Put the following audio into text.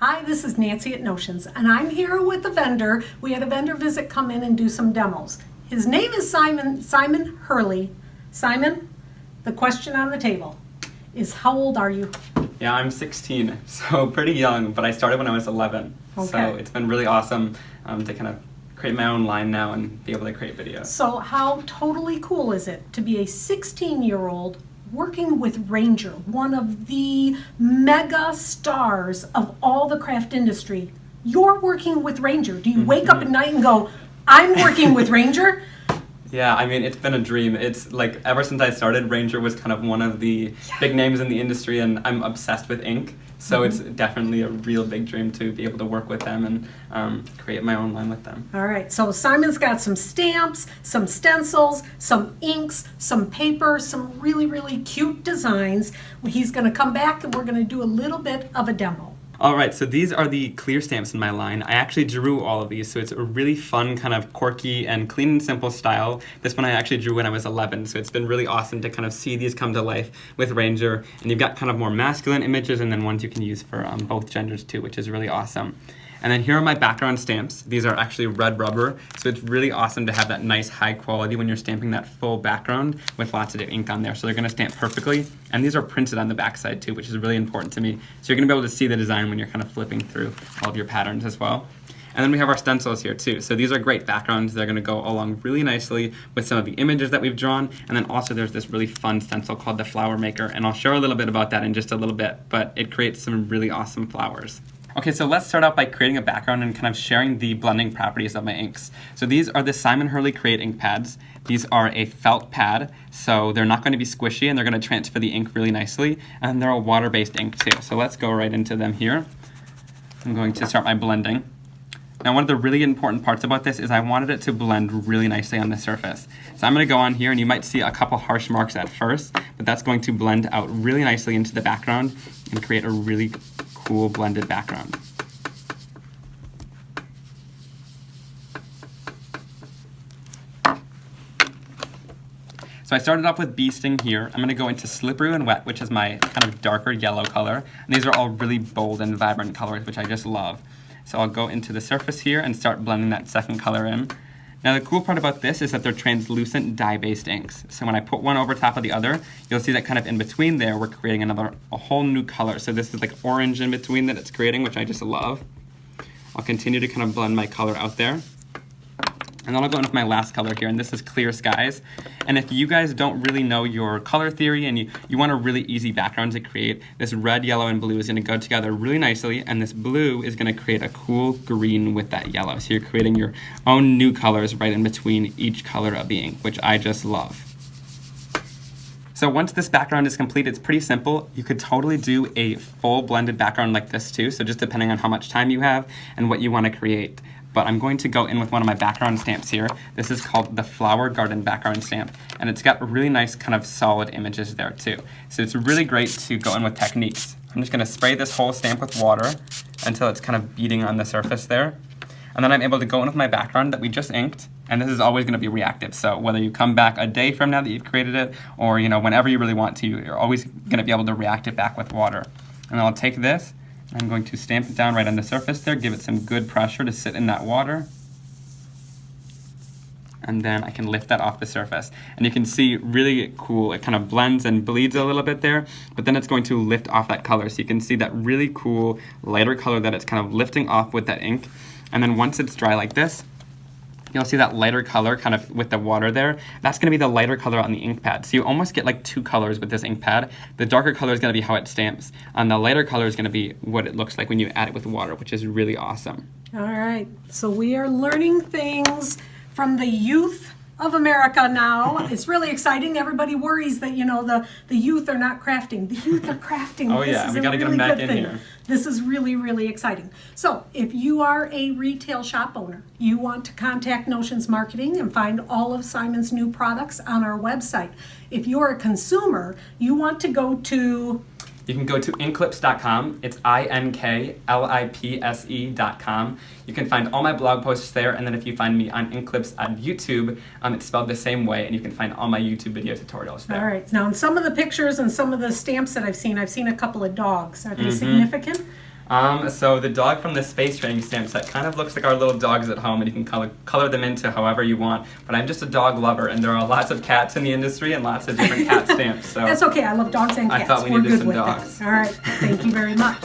Hi, this is Nancy at Notions, and I'm here with a vendor. We had a vendor visit come in and do some demos. His name is Simon Hurley. Simon, the question on the table is, how old are you? Yeah, I'm 16, so pretty young, but I started when I was 11. Okay. So it's been really awesome to kind of create my own line now and be able to create videos. So how totally cool is it to be a 16-year-old working with Ranger, one of the mega stars of all the craft industry? You're working with Ranger. Do you wake up at night and go, I'm working with Ranger? Yeah, I mean, it's been a dream. It's like, ever since I started, Ranger was kind of one of the big names in the industry, and I'm obsessed with ink. So it's definitely a real big dream to be able to work with them and create my own line with them. All right, so Simon's got some stamps, some stencils, some inks, some paper, some really, really cute designs. He's gonna come back and we're gonna do a little bit of a demo. All right, so these are the clear stamps in my line. I actually drew all of these, so it's a really fun, kind of quirky and clean and simple style. This one I actually drew when I was 11, so it's been really awesome to kind of see these come to life with Ranger. And you've got kind of more masculine images and then ones you can use for both genders too, which is really awesome. And then here are my background stamps. These are actually red rubber, so it's really awesome to have that nice high quality when you're stamping that full background with lots of ink on there. So they're gonna stamp perfectly. And these are printed on the backside too, which is really important to me. So you're gonna be able to see the design when you're kind of flipping through all of your patterns as well. And then we have our stencils here too. So these are great backgrounds. They're gonna go along really nicely with some of the images that we've drawn. And then also there's this really fun stencil called the Flower Maker. And I'll show a little bit about that in just a little bit, but it creates some really awesome flowers. Okay, so let's start out by creating a background and kind of sharing the blending properties of my inks. So these are the Simon Hurley Create ink pads. These are a felt pad, so they're not going to be squishy and they're going to transfer the ink really nicely. And they're a water-based ink too. So let's go right into them here. I'm going to start my blending. Now, one of the really important parts about this is I wanted it to blend really nicely on the surface. So I'm going to go on here, and you might see a couple harsh marks at first, but that's going to blend out really nicely into the background and create a really cool blended background. So I started off with bee sting here. I'm going to go into slippery and wet, which is my kind of darker yellow color. And these are all really bold and vibrant colors, which I just love. So I'll go into the surface here and start blending that second color in. Now the cool part about this is that they're translucent dye-based inks. So when I put one over top of the other, you'll see that kind of in between there, we're creating a whole new color. So this is like orange in between that it's creating, which I just love. I'll continue to kind of blend my color out there. And then I'll go in with my last color here, and this is Clear Skies. And if you guys don't really know your color theory and you want a really easy background to create, this red, yellow, and blue is gonna go together really nicely, and this blue is gonna create a cool green with that yellow. So you're creating your own new colors right in between each color of the ink, which I just love. So once this background is complete, it's pretty simple. You could totally do a full blended background like this too, so just depending on how much time you have and what you want to create. But I'm going to go in with one of my background stamps here. This is called the Flower Garden background stamp, and it's got really nice kind of solid images there too. So it's really great to go in with techniques. I'm just gonna spray this whole stamp with water until it's kind of beading on the surface there. And then I'm able to go in with my background that we just inked, and this is always gonna be reactive. So whether you come back a day from now that you've created it, or whenever you really want to, you're always gonna be able to react it back with water. And I'll take this, I'm going to stamp it down right on the surface there, give it some good pressure to sit in that water. And then I can lift that off the surface. And you can see really cool, it kind of blends and bleeds a little bit there, but then it's going to lift off that color. So you can see that really cool lighter color that it's kind of lifting off with that ink. And then once it's dry like this, you'll see that lighter color kind of with the water there. That's gonna be the lighter color on the ink pad. So you almost get like two colors with this ink pad. The darker color is gonna be how it stamps, and the lighter color is gonna be what it looks like when you add it with water, which is really awesome. All right, so we are learning things from the youth of America now. It's really exciting. Everybody worries that, the youth are not crafting. The youth are crafting. Oh yeah, we gotta get them back in here. This is really, really exciting. So if you are a retail shop owner, you want to contact Notions Marketing and find all of Simon's new products on our website. If you're a consumer, you want to go to... You can go to inklipse.com. It's INKLIPSE.com. You can find all my blog posts there, and then if you find me on Inklips on YouTube, it's spelled the same way, and you can find all my YouTube video tutorials there. All right. Now, in some of the pictures and some of the stamps that I've seen a couple of dogs. Are they significant? So the dog from the space training stamp set kind of looks like our little dogs at home, and you can color them into however you want. But I'm just a dog lover, and there are lots of cats in the industry and lots of different cat stamps. So That's okay. I love dogs and cats. I thought we We're needed good some with dogs. that. All right. Thank you very much.